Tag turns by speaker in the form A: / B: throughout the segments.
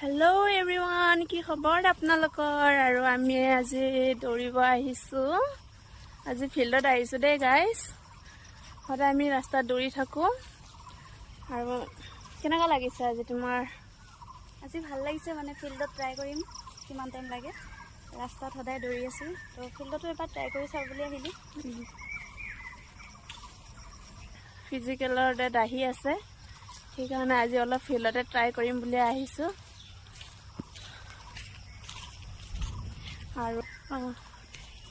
A: Hello' everyone, কি খবৰ আপোনালোকৰ? আৰু আমি আজি দৌৰিব আহিছোঁ। আজি ফিল্ডত আহিছোঁ দেই গাইজ। সদায় আমি ৰাস্তাত দৌৰি থাকোঁ। আৰু কেনেকুৱা লাগিছে আজি তোমাৰ?
B: আজি ভাল লাগিছে, মানে ফিল্ডত ট্ৰাই কৰিম কিমান টাইম লাগে। ৰাস্তাত সদায় দৌৰি আছোঁ, তো ফিল্ডতো এবাৰ ট্ৰাই কৰি চাওঁ বুলি আহিলোঁ।
A: ফিজিকেলৰ ডেট আহি আছে, সেইকাৰণে আজি অলপ ফিল্ডতে ট্ৰাই কৰিম বুলি আহিছোঁ। আৰু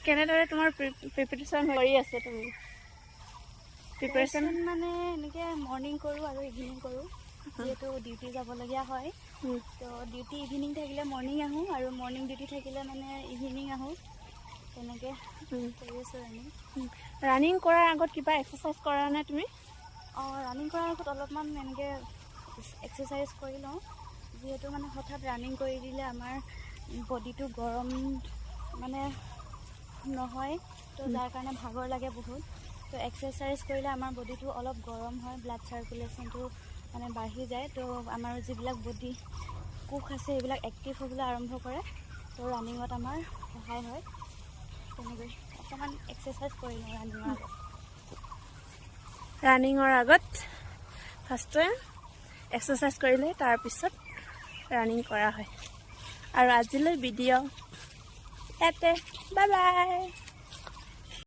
A: কেনেদৰে তোমাৰ প্ৰিপেৰেশ্যন কৰি আছে তুমি?
B: প্ৰিপেৰেশ্যন মানে এনেকৈ মৰ্ণিং কৰোঁ আৰু ইভিনিং কৰোঁ, যিহেতু ডিউটি যাবলগীয়া হয়। তো ডিউটি ইভিনিং থাকিলে মৰ্ণিং আহোঁ, আৰু মৰ্ণিং ডিউটি থাকিলে মানে ইভিনিং আহোঁ। তেনেকৈ কৰি আছোঁ ৰানিং।
A: ৰানিং কৰাৰ আগত কিবা এক্সাৰচাইজ কৰা নে তুমি?
B: ৰানিং কৰাৰ আগত অলপমান এনেকৈ এক্সাৰচাইজ কৰি লওঁ, যিহেতু মানে হঠাৎ ৰানিং কৰি দিলে আমাৰ বডিটো গৰম মানে নহয়, তো যাৰ কাৰণে ভাগৰ লাগে বহুত। তো এক্সাৰচাইজ কৰিলে আমাৰ বডিটো অলপ গৰম হয়, ব্লাড চাৰ্কুলেশ্যনটো মানে বাঢ়ি যায়। তো আমাৰ যিবিলাক বডি কোষ আছে সেইবিলাক এক্টিভ হ'বলৈ আৰম্ভ কৰে। তো ৰানিঙত আমাৰ সহায় হয়। তেনেকৈ অকণমান এক্সাৰচাইজ কৰি লওঁ ৰানিঙৰ আগত।
A: ৰানিঙৰ আগত ফাৰ্ষ্টে এক্সাৰচাইজ কৰিলে তাৰপিছত ৰানিং কৰা হয়। আৰু আজিলৈ ভিডিঅ' ইয়াতে, বাই বাই।